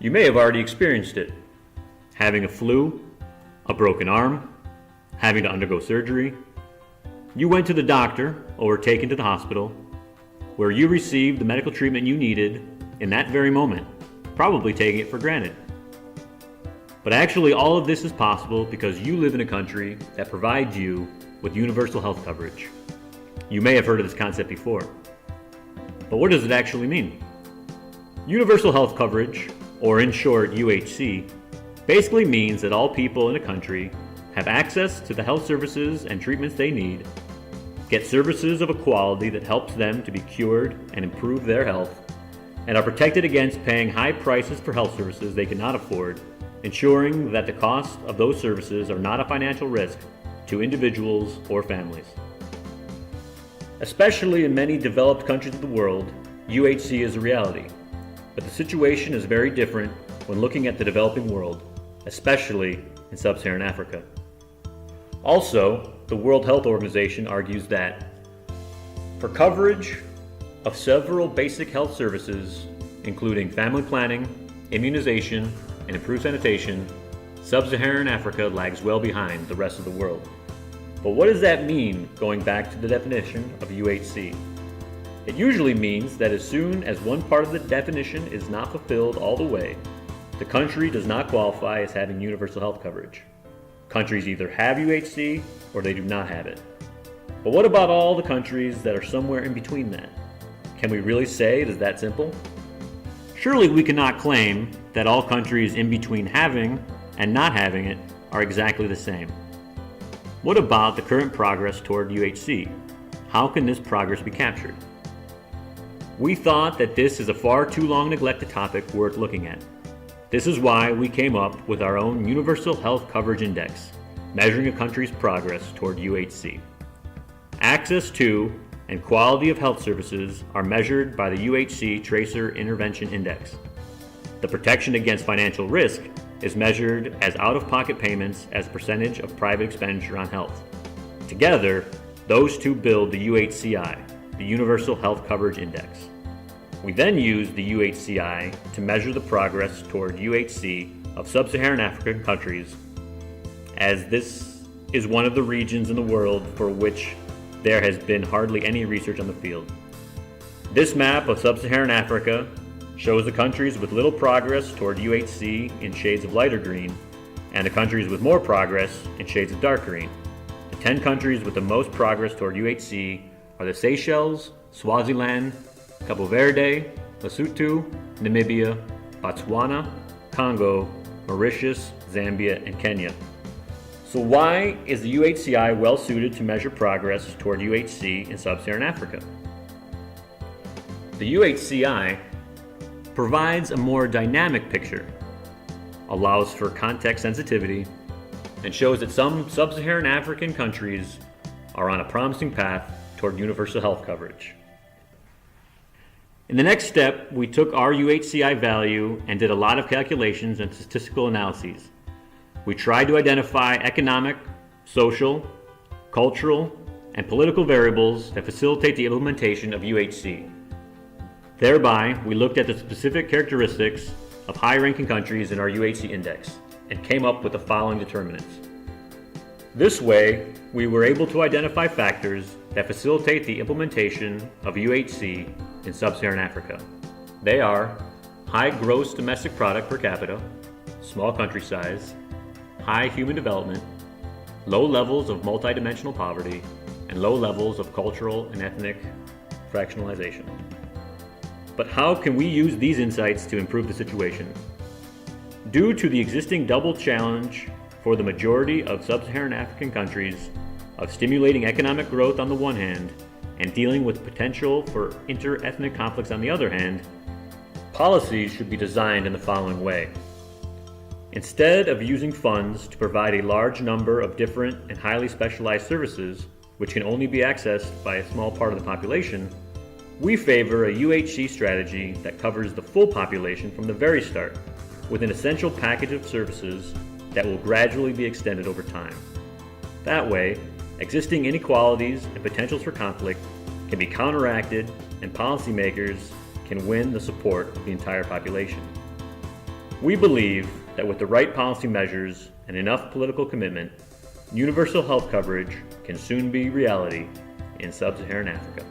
You may have already experienced it. Having a flu, a broken arm, having to undergo surgery. You went to the doctor or were taken to the hospital, where you received the medical treatment you needed in that very moment, probably taking it for granted. But actually, all of this is possible because you live in a country that provides you with universal health coverage. You may have heard of this concept before. But what does it actually mean? Universal health coverage, or in short UHC, basically means that all people in a country have access to the health services and treatments they need, get services of a quality that helps them to be cured and improve their health, and are protected against paying high prices for health services they cannot afford, ensuring that the cost of those services are not a financial risk to individuals or families. Especially in many developed countries of the world, UHC is a reality, but the situation is very different when looking at the developing world, especially in Sub-Saharan Africa. Also, the World Health Organization argues that for coverage of several basic health services, including family planning, immunization, and improved sanitation, Sub-Saharan Africa lags well behind the rest of the world. But what does that mean, going back to the definition of UHC? It usually means that as soon as one part of the definition is not fulfilled all the way, the country does not qualify as having universal health coverage. Countries either have UHC or they do not have it. But what about all the countries that are somewhere in between that? Can we really say it is that simple? Surely we cannot claim that all countries in between having and not having it are exactly the same. What about the current progress toward UHC? How can this progress be captured? We thought that this is a far too long neglected topic worth looking at. This is why we came up with our own Universal Health Coverage Index, measuring a country's progress toward UHC. Access to and quality of health services are measured by the UHC-tracer Intervention Index. The protection against financial risk is measured as out-of-pocket payments as a percentage of private expenditure on health. Together, those two build the UHCI, the Universal Health Coverage Index. We then use the UHCI to measure the progress toward UHC of Sub-Saharan African countries, as this is one of the regions in the world for which there has been hardly any research on the field. This map of Sub-Saharan Africa shows the countries with little progress toward UHC in shades of lighter green, and the countries with more progress in shades of dark green. The 10 countries with the most progress toward UHC are the Seychelles, Swaziland, Cabo Verde, Lesotho, Namibia, Botswana, Congo, Mauritius, Zambia, and Kenya. So why is the UHCI well suited to measure progress toward UHC in Sub-Saharan Africa? The UHCI provides a more dynamic picture, allows for context sensitivity, and shows that some Sub-Saharan African countries are on a promising path toward universal health coverage. In the next step, we took our UHCI value and did a lot of calculations and statistical analyses. We tried to identify economic, social, cultural, and political variables that facilitate the implementation of UHC. Thereby, we looked at the specific characteristics of high-ranking countries in our UHC index and came up with the following determinants. This way, we were able to identify factors that facilitate the implementation of UHC in Sub-Saharan Africa. They are high gross domestic product per capita, small country size, high human development, low levels of multidimensional poverty, and low levels of cultural and ethnic fractionalization. But how can we use these insights to improve the situation? Due to the existing double challenge for the majority of Sub-Saharan African countries of stimulating economic growth on the one hand and dealing with potential for inter-ethnic conflicts on the other hand, policies should be designed in the following way. Instead of using funds to provide a large number of different and highly specialized services, which can only be accessed by a small part of the population, we favor a UHC strategy that covers the full population from the very start, with an essential package of services that will gradually be extended over time. That way, existing inequalities and potentials for conflict can be counteracted and policymakers can win the support of the entire population. We believe that with the right policy measures and enough political commitment, universal health coverage can soon be reality in Sub-Saharan Africa.